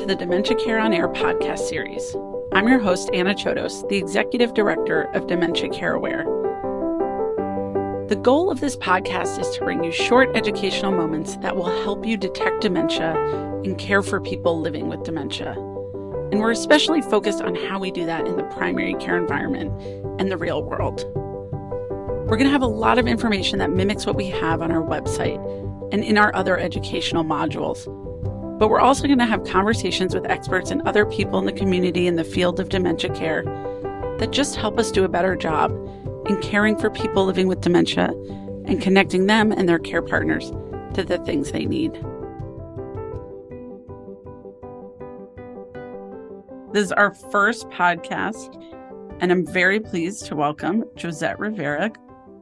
to the Dementia Care on Air podcast series. I'm your host, Anna Chodos, the Executive Director of Dementia Care Aware. The goal of this podcast is to bring you short educational moments that will help you detect dementia and care for people living with dementia. And we're especially focused on how we do that in the primary care environment and the real world. We're going to have a lot of information that mimics what we have on our website and in our other educational modules. But we're also going to have conversations with experts and other people in the community in the field of dementia care that just help us do a better job in caring for people living with dementia and connecting them and their care partners to the things they need. This is our first podcast, and I'm very pleased to welcome Josette Rivera.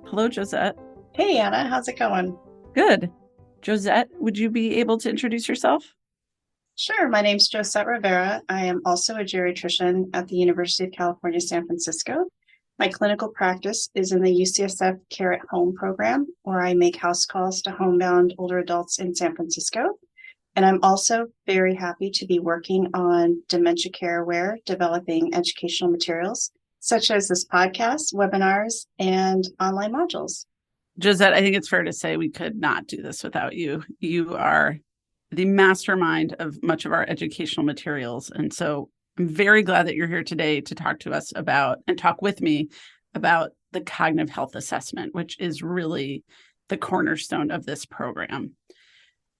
Hello, Josette. Hey, Anna. How's it going? Good. Josette, would you be able to introduce yourself? Sure. My name's Josette Rivera. I am also a geriatrician at the University of California, San Francisco. My clinical practice is in the UCSF Care at Home program, where I make house calls to homebound older adults in San Francisco. And I'm also very happy to be working on Dementia Care Aware, developing educational materials, such as this podcast, webinars, and online modules. Josette, I think it's fair to say we could not do this without you. You are the mastermind of much of our educational materials. And so I'm very glad that you're here today to talk to us about and talk with me about the cognitive health assessment, which is really the cornerstone of this program.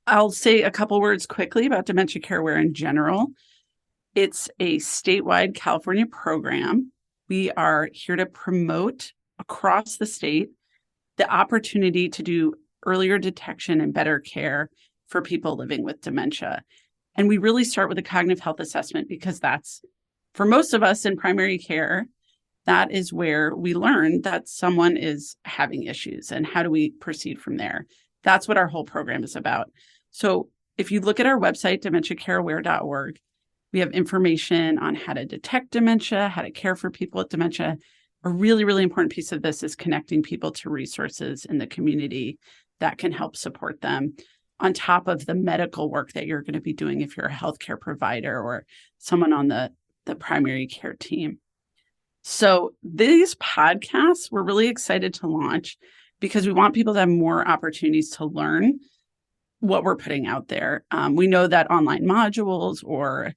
I'll say a couple words quickly about Dementia Care Aware in general. It's a statewide California program. We are here to promote across the state the opportunity to do earlier detection and better care for people living with dementia. And we really start with a cognitive health assessment because that's, for most of us in primary care, that is where we learn that someone is having issues and how do we proceed from there. That's what our whole program is about. So if you look at our website, dementiacareaware.org, we have information on how to detect dementia, how to care for people with dementia. A really, really important piece of this is connecting people to resources in the community that can help support them, on top of the medical work that you're going to be doing if you're a healthcare provider or someone on the primary care team. So these podcasts, we're really excited to launch because we want people to have more opportunities to learn what we're putting out there. We know that online modules or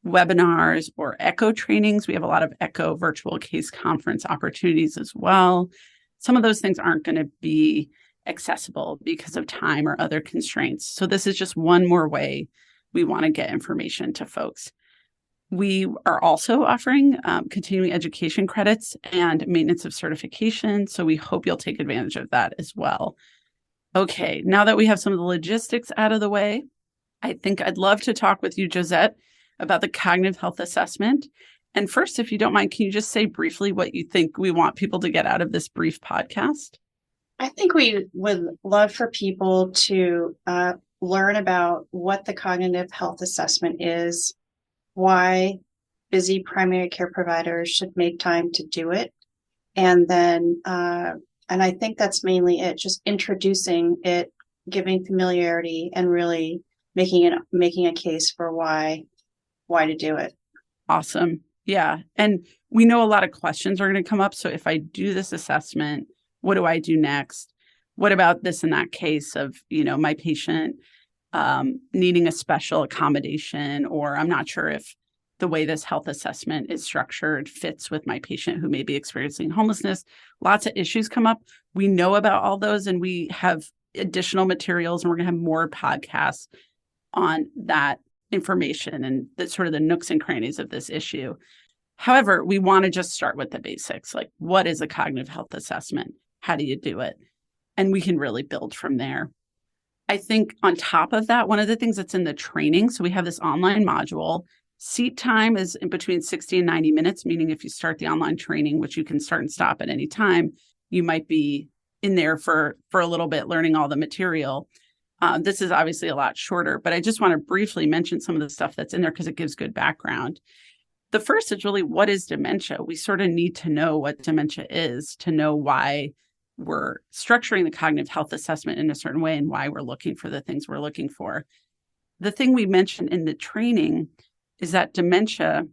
webinars or ECHO trainings, we have a lot of ECHO virtual case conference opportunities as well. Some of those things aren't going to be accessible because of time or other constraints. So this is just one more way we want to get information to folks. We are also offering continuing education credits and maintenance of certification. So we hope you'll take advantage of that as well. Okay, now that we have some of the logistics out of the way, I think I'd love to talk with you, Josette, about the cognitive health assessment. And first, if you don't mind, can you just say briefly what you think we want people to get out of this brief podcast? I think we would love for people to learn about what the cognitive health assessment is, why busy primary care providers should make time to do it, and then, and I think that's mainly it, just introducing it, giving familiarity, and really making a case for why to do it. Awesome. Yeah. And we know a lot of questions are going to come up. So if I do this assessment, what do I do next? What about this in that case of, my patient needing a special accommodation, or I'm not sure if the way this health assessment is structured fits with my patient who may be experiencing homelessness. Lots of issues come up. We know about all those, and we have additional materials, and we're going to have more podcasts on that information and the sort of the nooks and crannies of this issue. However, we want to just start with the basics, like what is a cognitive health assessment? How do you do it? And we can really build from there. I think on top of that, one of the things that's in the training, so we have this online module. Seat time is in between 60 and 90 minutes, meaning if you start the online training, which you can start and stop at any time, you might be in there for a little bit learning all the material. This is obviously a lot shorter, but I just want to briefly mention some of the stuff that's in there because it gives good background. The first is really, what is dementia? We sort of need to know what dementia is to know why we're structuring the cognitive health assessment in a certain way and why we're looking for the things we're looking for. The thing we mentioned in the training is that dementia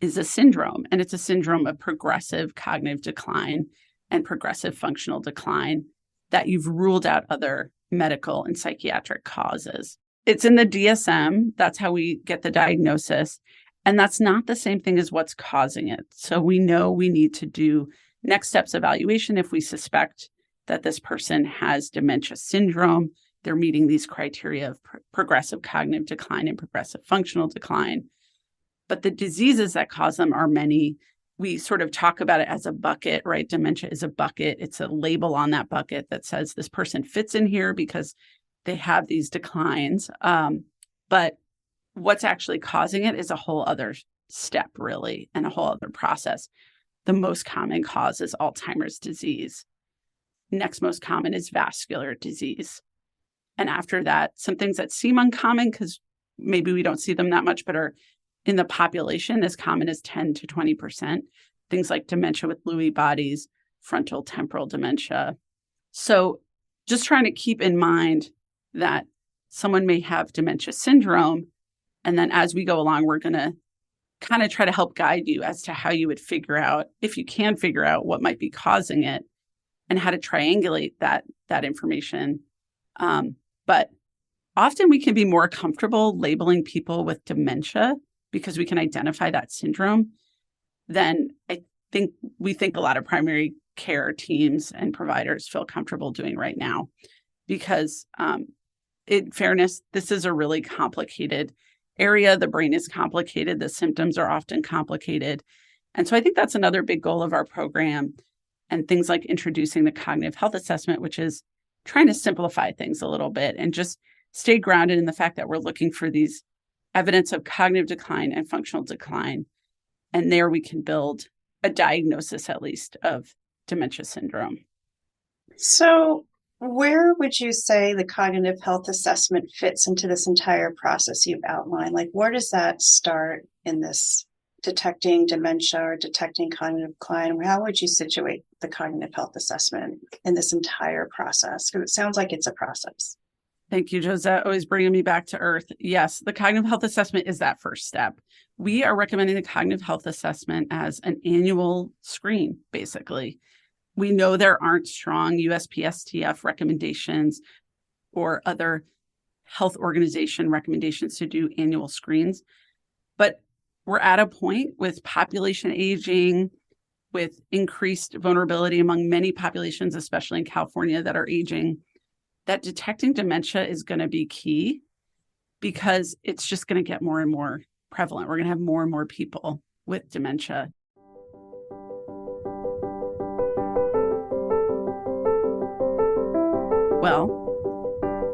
is a syndrome, and it's a syndrome of progressive cognitive decline and progressive functional decline that you've ruled out other medical and psychiatric causes. It's in the DSM. That's how we get the diagnosis. And that's not the same thing as what's causing it. So we know we need to do next steps evaluation if we suspect that this person has dementia syndrome. They're meeting these criteria of progressive cognitive decline and progressive functional decline. But the diseases that cause them are many. We sort of talk about it as a bucket, right? Dementia is a bucket. It's a label on that bucket that says this person fits in here because they have these declines. But what's actually causing it is a whole other step, really, and a whole other process. The most common cause is Alzheimer's disease. Next most common is vascular disease. And after that, some things that seem uncommon because maybe we don't see them that much, but are in the population as common as 10 to 20%. Things like dementia with Lewy bodies, frontal temporal dementia. So just trying to keep in mind that someone may have dementia syndrome. And then as we go along, we're going to kind of try to help guide you as to how you would figure out, if you can figure out what might be causing it and how to triangulate that information. But often we can be more comfortable labeling people with dementia because we can identify that syndrome than we think a lot of primary care teams and providers feel comfortable doing right now. Because in fairness, this is a really complicated area. The brain is complicated. The symptoms are often complicated. And so I think that's another big goal of our program, and things like introducing the cognitive health assessment, which is trying to simplify things a little bit and just stay grounded in the fact that we're looking for these evidence of cognitive decline and functional decline. And there we can build a diagnosis, at least, of dementia syndrome. So where would you say the cognitive health assessment fits into this entire process you've outlined? Like, where does that start in this detecting dementia or detecting cognitive decline? How would you situate the cognitive health assessment in this entire process? Because it sounds like it's a process. Thank you, Josette. Always bringing me back to earth. Yes, the cognitive health assessment is that first step. We are recommending the cognitive health assessment as an annual screen, basically. We know there aren't strong USPSTF recommendations or other health organization recommendations to do annual screens, but we're at a point with population aging, with increased vulnerability among many populations, especially in California, that are aging, that detecting dementia is going to be key because it's just going to get more and more prevalent. We're going to have more and more people with dementia. Well,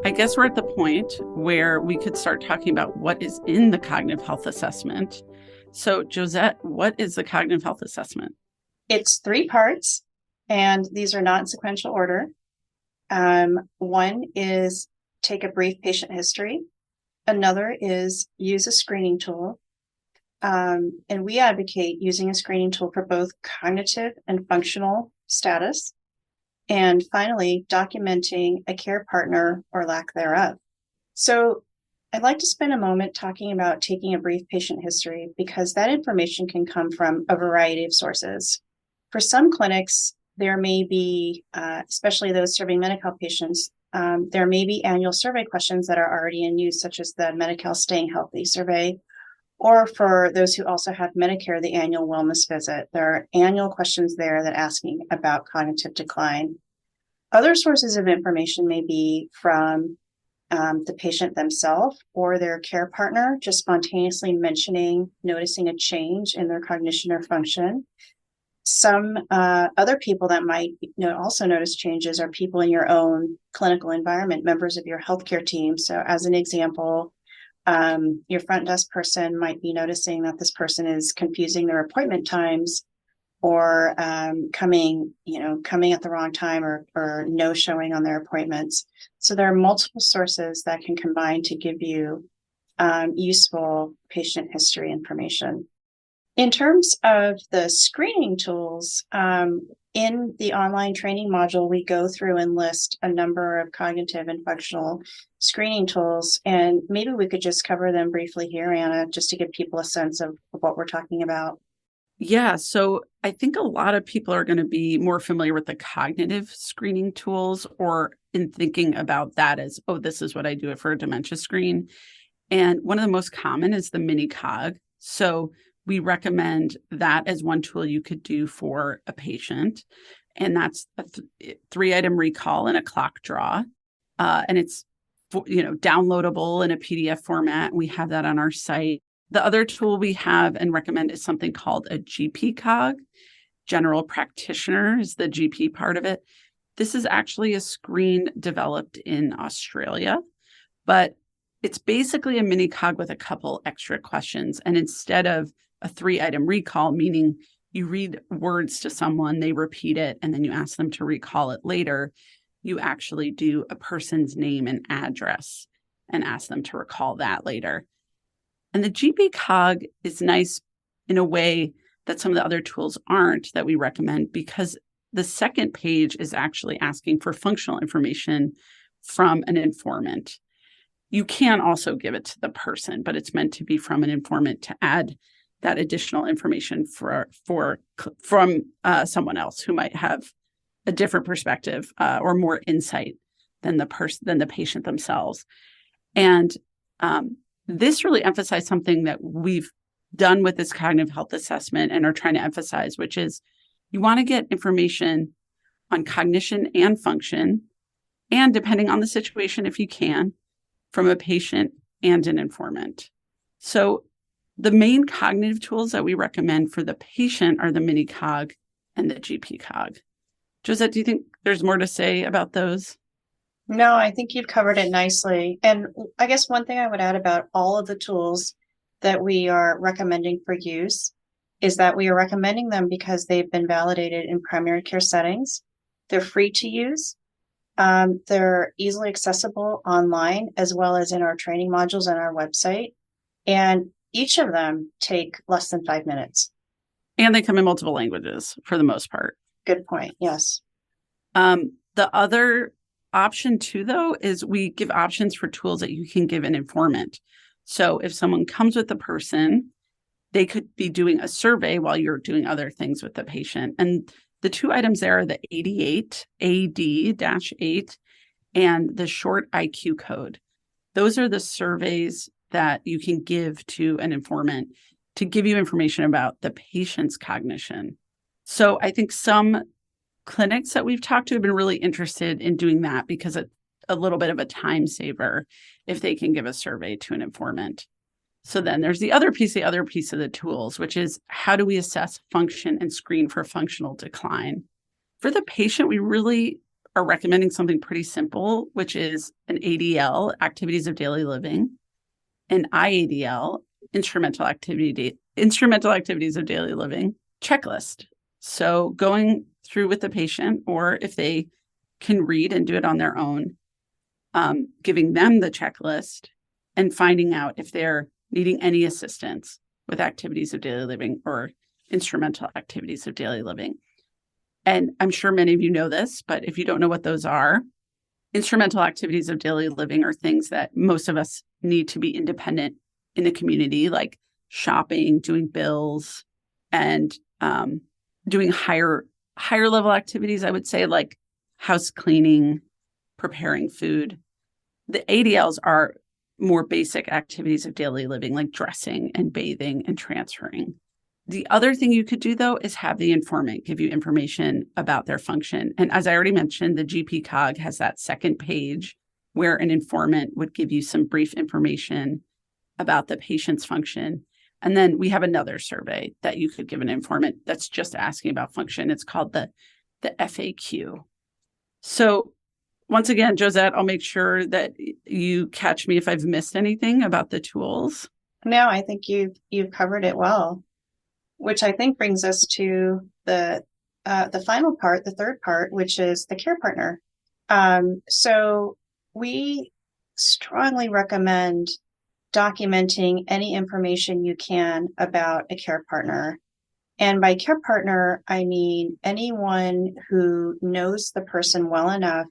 I guess we're at the point where we could start talking about what is in the cognitive health assessment. So, Josette, what is the cognitive health assessment? It's 3 parts, and these are not in sequential order. One is take a brief patient history. Another is use a screening tool. And we advocate using a screening tool for both cognitive and functional status. And finally, documenting a care partner or lack thereof. So I'd like to spend a moment talking about taking a brief patient history because that information can come from a variety of sources. For some clinics, there may be, especially those serving Medi-Cal patients, there may be annual survey questions that are already in use, such as the Medi-Cal Staying Healthy survey. Or for those who also have Medicare, the annual wellness visit. There are annual questions there that asking about cognitive decline. Other sources of information may be from the patient themselves or their care partner, just spontaneously noticing a change in their cognition or function. Some other people that might also notice changes are people in your own clinical environment, members of your healthcare team. So as an example, your front desk person might be noticing that this person is confusing their appointment times or coming at the wrong time or no showing on their appointments. So there are multiple sources that can combine to give you useful patient history information. In terms of the screening tools, in the online training module, we go through and list a number of cognitive and functional screening tools, and maybe we could just cover them briefly here, Anna, just to give people a sense of what we're talking about. Yeah, so I think a lot of people are going to be more familiar with the cognitive screening tools, or in thinking about that as, oh, this is what I do it for a dementia screen. And one of the most common is the mini cog. So we recommend that as one tool you could do for a patient. And that's a 3-item recall and a clock draw. And it's downloadable in a PDF format. We have that on our site. The other tool we have and recommend is something called a GP cog. General practitioner is the GP part of it. This is actually a screen developed in Australia, but it's basically a mini cog with a couple extra questions. And instead of a 3-item recall, meaning you read words to someone, they repeat it, and then you ask them to recall it later, you actually do a person's name and address and ask them to recall that later. And the GP cog is nice in a way that some of the other tools aren't, that we recommend, because the second page is actually asking for functional information from an informant. You can also give it to the person, but it's meant to be from an informant to add that additional information from someone else who might have a different perspective or more insight than the patient themselves. And this really emphasized something that we've done with this cognitive health assessment and are trying to emphasize, which is you want to get information on cognition and function, and depending on the situation, if you can, from a patient and an informant. So the main cognitive tools that we recommend for the patient are the mini cog and the GP cog. Josette, do you think there's more to say about those? No, I think you've covered it nicely. And I guess one thing I would add about all of the tools that we are recommending for use is that we are recommending them because they've been validated in primary care settings. They're free to use. They're easily accessible online, as well as in our training modules on our website. And each of them take less than 5 minutes. And they come in multiple languages for the most part. Good point. Yes. The other option too, though, is we give options for tools that you can give an informant. So if someone comes with the person, they could be doing a survey while you're doing other things with the patient. And the 2 items there are the 88, AD-8, and the short IQ code. Those are the surveys that you can give to an informant to give you information about the patient's cognition. So I think some clinics that we've talked to have been really interested in doing that because it's a little bit of a time saver if they can give a survey to an informant. So then there's the other piece of the tools, which is how do we assess function and screen for functional decline? For the patient, we really are recommending something pretty simple, which is an ADL, activities of daily living, an IADL, instrumental activities of daily living checklist. So going through with the patient, or if they can read and do it on their own, giving them the checklist and finding out if they're needing any assistance with activities of daily living or instrumental activities of daily living. And I'm sure many of you know this, but if you don't know what those are, instrumental activities of daily living are things that most of us need to be independent in the community, like shopping, doing bills, and doing higher level activities, I would say, like house cleaning, preparing food. The ADLs are more basic activities of daily living, like dressing and bathing and transferring. The other thing you could do, though, is have the informant give you information about their function. And as I already mentioned, the GP cog has that second page where an informant would give you some brief information about the patient's function. And then we have another survey that you could give an informant that's just asking about function. It's called the FAQ. So once again, Josette, I'll make sure that you catch me if I've missed anything about the tools. No, I think you've covered it well, which I think brings us to the final part, the third part, which is the care partner. So we strongly recommend documenting any information you can about a care partner. And by care partner, I mean anyone who knows the person well enough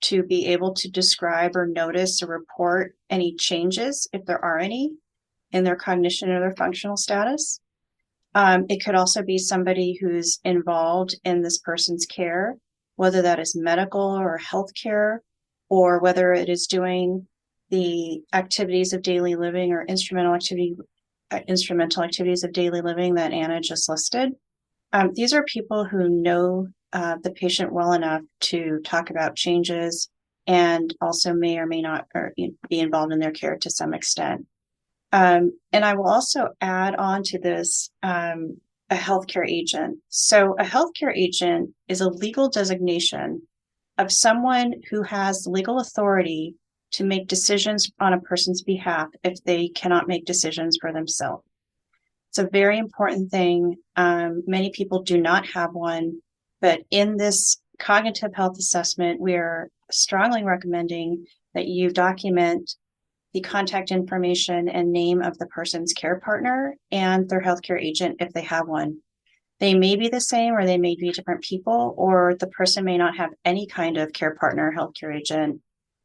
to be able to describe or notice or report any changes, if there are any, in their cognition or their functional status. It could also be somebody who's involved in this person's care, whether that is medical or healthcare, or whether it is doing the activities of daily living or instrumental activities of daily living that Anna just listed. These are people who know the patient well enough to talk about changes and also may or may not be involved in their care to some extent. And I will also add on to this a healthcare agent. So a healthcare agent is a legal designation of someone who has legal authority to make decisions on a person's behalf if they cannot make decisions for themselves. It's a very important thing. Many people do not have one, but in this cognitive health assessment, we are strongly recommending that you document the contact information and name of the person's care partner and their healthcare agent if they have one. They may be the same or they may be different people, or the person may not have any kind of care partner or healthcare agent.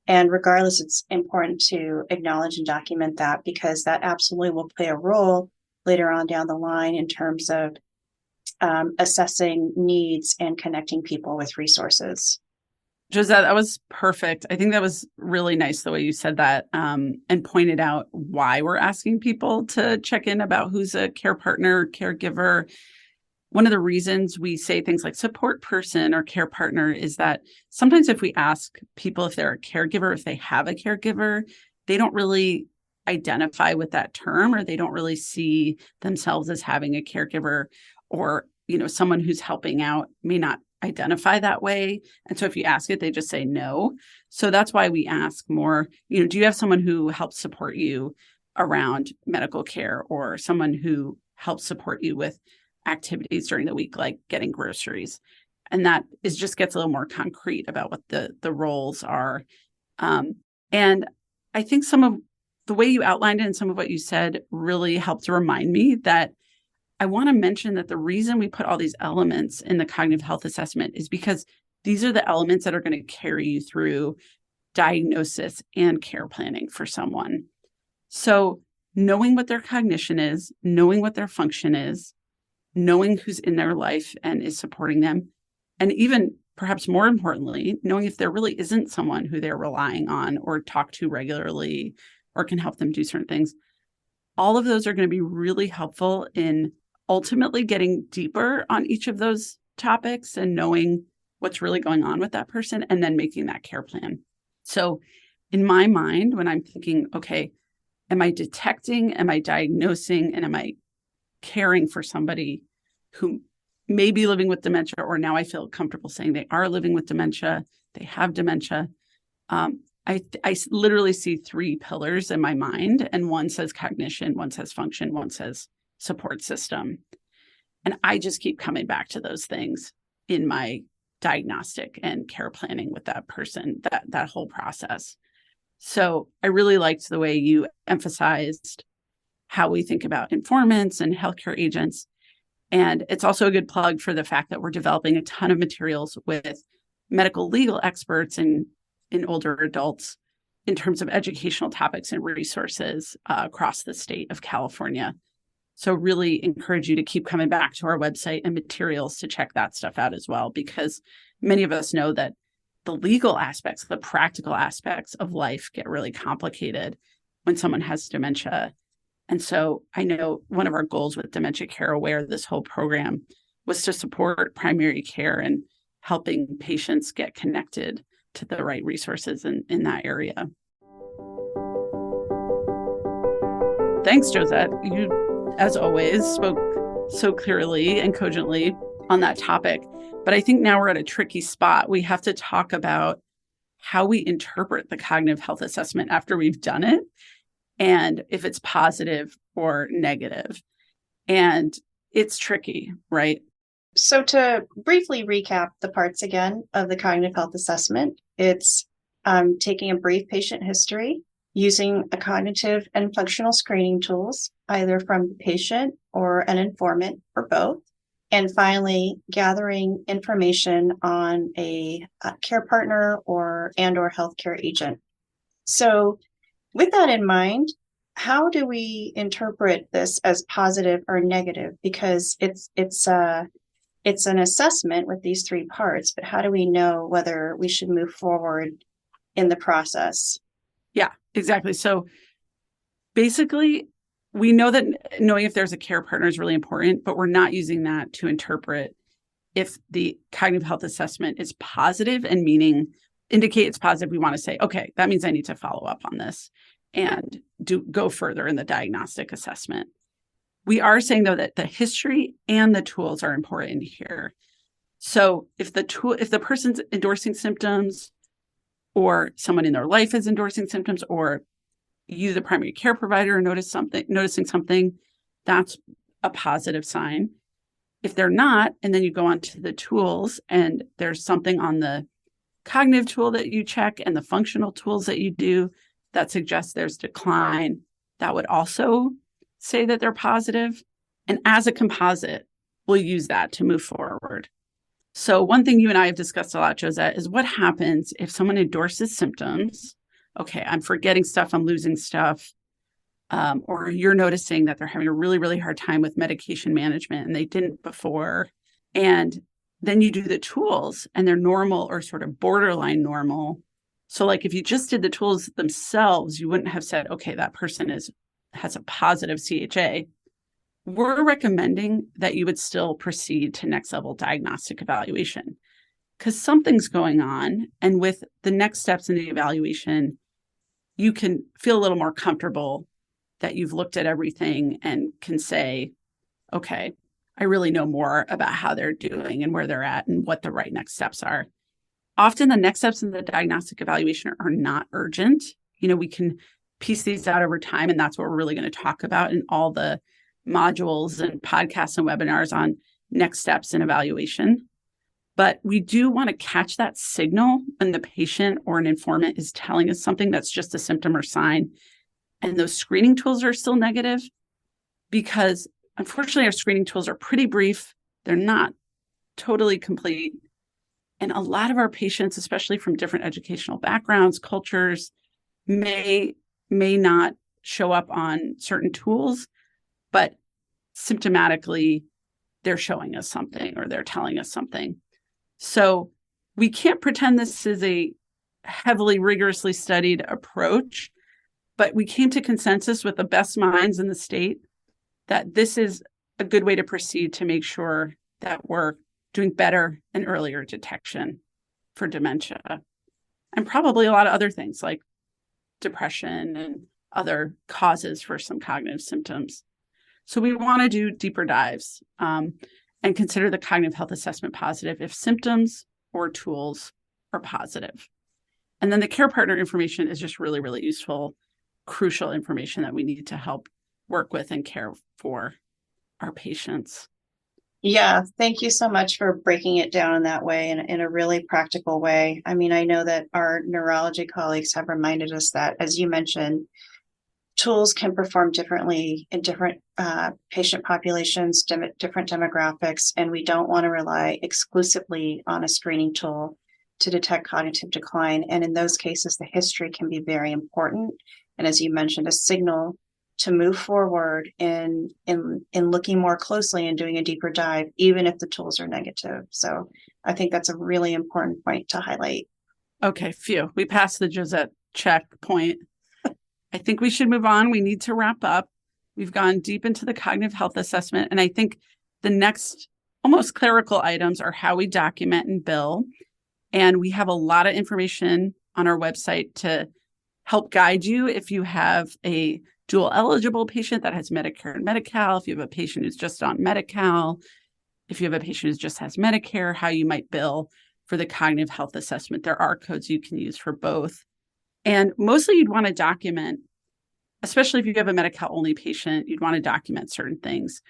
And regardless, it's important to acknowledge and document that, because that absolutely will play a role later on down the line in terms of assessing needs and connecting people with resources. Josette, that was perfect. I think that was really nice the way you said that, and pointed out why we're asking people to check in about who's a care partner, caregiver. One of the reasons we say things like support person or care partner is that sometimes if we ask people if they're a caregiver, if they have a caregiver, they don't really identify with that term, or they don't really see themselves as having a caregiver, or, someone who's helping out may not identify that way. And so if you ask it, they just say no. So that's why we ask more, do you have someone who helps support you around medical care, or someone who helps support you with activities during the week, like getting groceries? And that just gets a little more concrete about what the roles are. And I think some of the way you outlined it and some of what you said really helped to remind me that I want to mention that the reason we put all these elements in the cognitive health assessment is because these are the elements that are going to carry you through diagnosis and care planning for someone. So knowing what their cognition is, knowing what their function is, knowing who's in their life and is supporting them, and even perhaps more importantly, knowing if there really isn't someone who they're relying on or talk to regularly or can help them do certain things. All of those are going to be really helpful in ultimately getting deeper on each of those topics and knowing what's really going on with that person and then making that care plan. So in my mind, when I'm thinking, okay, am I detecting, am I diagnosing, and am I caring for somebody who may be living with dementia, or now I feel comfortable saying they are living with dementia, they have dementia. I literally see three pillars in my mind, and one says cognition, one says function, one says support system. And I just keep coming back to those things in my diagnostic and care planning with that person, that whole process. So I really liked the way you emphasized how we think about informants and healthcare agents. And it's also a good plug for the fact that we're developing a ton of materials with medical legal experts in older adults in terms of educational topics and resources across the state of California. So really encourage you to keep coming back to our website and materials to check that stuff out as well, because many of us know that the legal aspects, the practical aspects of life get really complicated when someone has dementia. And so I know one of our goals with Dementia Care Aware, this whole program, was to support primary care and helping patients get connected to the right resources in that area. Thanks, Josette. You, as always, spoke so clearly and cogently on that topic. But I think now we're at a tricky spot. We have to talk about how we interpret the cognitive health assessment after we've done it, and if it's positive or negative. And it's tricky, right? So to briefly recap the parts again of the cognitive health assessment, it's taking a brief patient history, using a cognitive and functional screening tools, either from the patient or an informant or both. And finally, gathering information on a care partner or healthcare agent. So with that in mind, how do we interpret this as positive or negative? Because it's an assessment with these three parts, but how do we know whether we should move forward in the process? Yeah, exactly. So basically, we know that knowing if there's a care partner is really important, but we're not using that to interpret if the cognitive health assessment is positive and meaning indicate it's positive. We want to say, okay, that means I need to follow up on this and go further in the diagnostic assessment. We are saying, though, that the history and the tools are important here. So if the person's endorsing symptoms, or someone in their life is endorsing symptoms, or you, the primary care provider, noticing something, that's a positive sign. If they're not, and then you go on to the tools and there's something on the cognitive tool that you check and the functional tools that you do that suggests there's decline, that would also say that they're positive. And as a composite, we'll use that to move forward. So one thing you and I have discussed a lot, Josette, is what happens if someone endorses symptoms. Okay, I'm forgetting stuff, I'm losing stuff. Or you're noticing that they're having a really, really hard time with medication management and they didn't before. And then you do the tools and they're normal or sort of borderline normal. So like if you just did the tools themselves, you wouldn't have said, okay, that person has a positive CHA. We're recommending that you would still proceed to next level diagnostic evaluation because something's going on. And with the next steps in the evaluation, you can feel a little more comfortable that you've looked at everything and can say, okay, I really know more about how they're doing and where they're at and what the right next steps are. Often the next steps in the diagnostic evaluation are not urgent. We can piece these out over time, and that's what we're really going to talk about in all the modules and podcasts and webinars on next steps in evaluation. But we do want to catch that signal when the patient or an informant is telling us something that's just a symptom or sign, and those screening tools are still negative, because unfortunately our screening tools are pretty brief. They're not totally complete. And a lot of our patients, especially from different educational backgrounds, cultures, may not show up on certain tools, but symptomatically they're showing us something or they're telling us something. So we can't pretend this is a heavily, rigorously studied approach, but we came to consensus with the best minds in the state that this is a good way to proceed to make sure that we're doing better and earlier detection for dementia and probably a lot of other things like depression and other causes for some cognitive symptoms. So we want to do deeper dives and consider the cognitive health assessment positive if symptoms or tools are positive. And then the care partner information is just really, really useful, crucial information that we need to help work with and care for our patients. Yeah, thank you so much for breaking it down in that way, in a really practical way. I mean, I know that our neurology colleagues have reminded us that, as you mentioned, tools can perform differently in different patient populations, different demographics, and we don't want to rely exclusively on a screening tool to detect cognitive decline. And in those cases, the history can be very important. And as you mentioned, a signal to move forward in looking more closely and doing a deeper dive, even if the tools are negative. So I think that's a really important point to highlight. Okay, phew. We passed the Josette checkpoint. I think we should move on. We need to wrap up. We've gone deep into the cognitive health assessment. And I think the next almost clerical items are how we document and bill. And we have a lot of information on our website to help guide you if you have a dual eligible patient that has Medicare and Medi-Cal, if you have a patient who's just on Medi-Cal, if you have a patient who just has Medicare, how you might bill for the cognitive health assessment. There are codes you can use for both. And mostly you'd want to document, especially if you have a Medi-Cal only patient, you'd want to document certain things,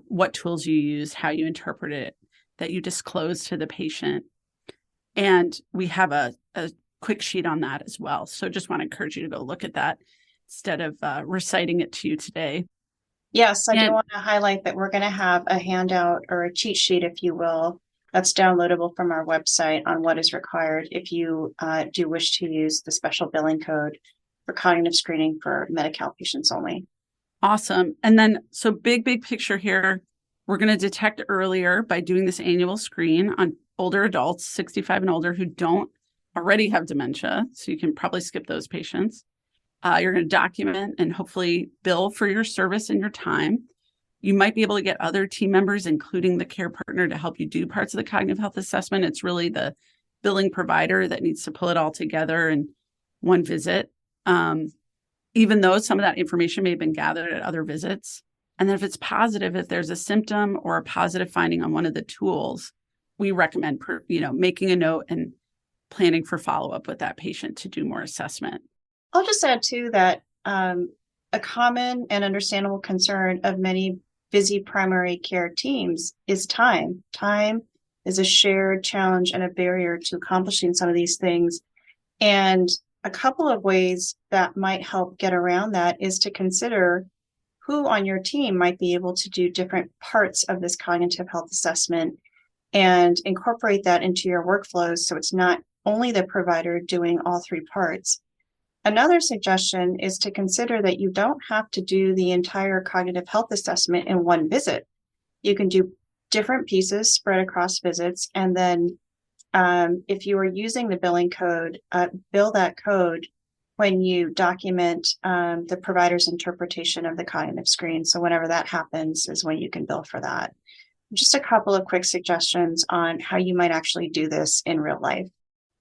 what tools you use, how you interpret it, that you disclose to the patient. And we have a quick sheet on that as well. So just want to encourage you to go look at that instead of reciting it to you today. Yes, I do And want to highlight that we're going to have a handout or a cheat sheet, if you will, that's downloadable from our website on what is required if you do wish to use the special billing code for cognitive screening for Medi-Cal patients only. awesome. And then, so big picture here, we're going to detect earlier by doing this annual screen on older adults, 65 and older, who don't already have dementia. So you can probably skip those patients. You're going to document and hopefully bill for your service and your time. You might be able to get other team members, including the care partner, to help you do parts of the cognitive health assessment. It's really the billing provider that needs to pull it all together in one visit, even though some of that information may have been gathered at other visits. And then if it's positive, if there's a symptom or a positive finding on one of the tools, we recommend making a note and planning for follow-up with that patient to do more assessment. I'll just add too that a common and understandable concern of many busy primary care teams is time. Time is a shared challenge and a barrier to accomplishing some of these things. And a couple of ways that might help get around that is to consider who on your team might be able to do different parts of this cognitive health assessment and incorporate that into your workflows so it's not only the provider doing all three parts. Another suggestion is to consider that you don't have to do the entire cognitive health assessment in one visit. You can do different pieces spread across visits. And then if you are using the billing code, bill that code when you document the provider's interpretation of the cognitive screen. So whenever that happens is when you can bill for that. Just a couple of quick suggestions on how you might actually do this in real life.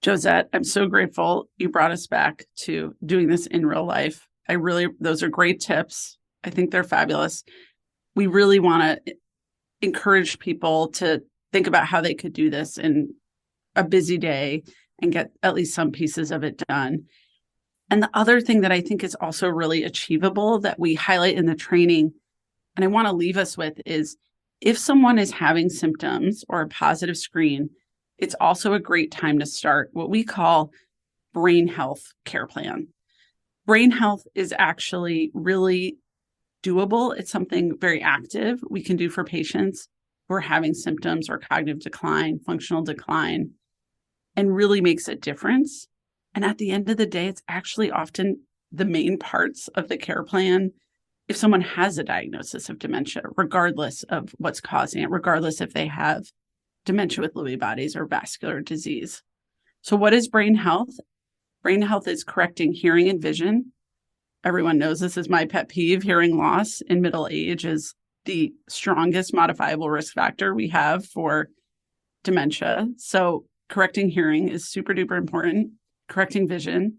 Josette, I'm so grateful you brought us back to doing this in real life. Those are great tips. I think they're fabulous. We really want to encourage people to think about how they could do this in a busy day and get at least some pieces of it done. And the other thing that I think is also really achievable that we highlight in the training, and I want to leave us with, is if someone is having symptoms or a positive screen, it's also a great time to start what we call brain health care plan. Brain health is actually really doable. It's something very active we can do for patients who are having symptoms or cognitive decline, functional decline, and really makes a difference. And at the end of the day, it's actually often the main parts of the care plan if someone has a diagnosis of dementia, regardless of what's causing it, regardless if they have dementia with Lewy bodies or vascular disease. So what is brain health? Brain health is correcting hearing and vision. Everyone knows this is my pet peeve. Hearing loss in middle age is the strongest modifiable risk factor we have for dementia. So correcting hearing is super duper important. Correcting vision,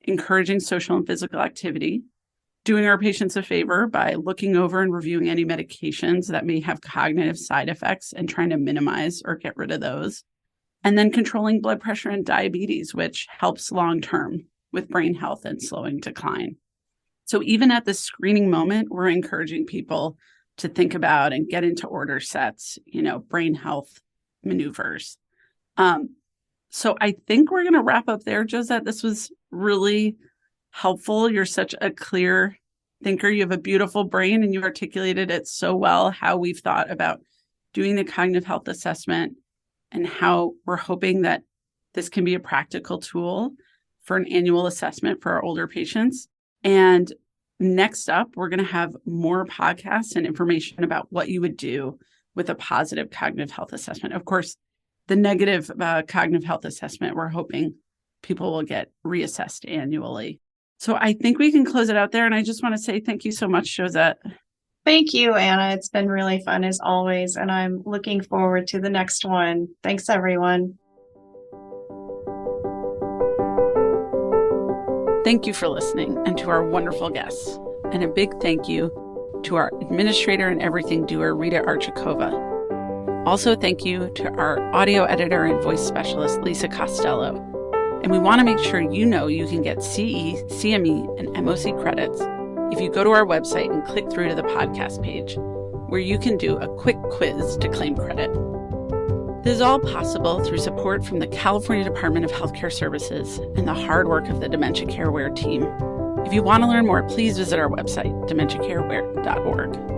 encouraging social and physical activity, doing our patients a favor by looking over and reviewing any medications that may have cognitive side effects and trying to minimize or get rid of those. And then controlling blood pressure and diabetes, which helps long-term with brain health and slowing decline. So even at the screening moment, we're encouraging people to think about and get into order sets, brain health maneuvers. So I think we're going to wrap up there, Josette. This was really helpful. You're such a clear thinker. You have a beautiful brain and you articulated it so well, how we've thought about doing the cognitive health assessment and how we're hoping that this can be a practical tool for an annual assessment for our older patients. And next up, we're going to have more podcasts and information about what you would do with a positive cognitive health assessment. Of course, the negative cognitive health assessment, we're hoping people will get reassessed annually. So I think we can close it out there. And I just want to say thank you so much, Josette. Thank you, Anna. It's been really fun as always. And I'm looking forward to the next one. Thanks, everyone. Thank you for listening and to our wonderful guests. And a big thank you to our administrator and everything doer, Rita Archikova. Also, thank you to our audio editor and voice specialist, Lisa Costello. And we want to make sure you know you can get CE, CME, and MOC credits if you go to our website and click through to the podcast page, where you can do a quick quiz to claim credit. This is all possible through support from the California Department of Healthcare Services and the hard work of the Dementia Care Aware team. If you want to learn more, please visit our website, dementiacareaware.org.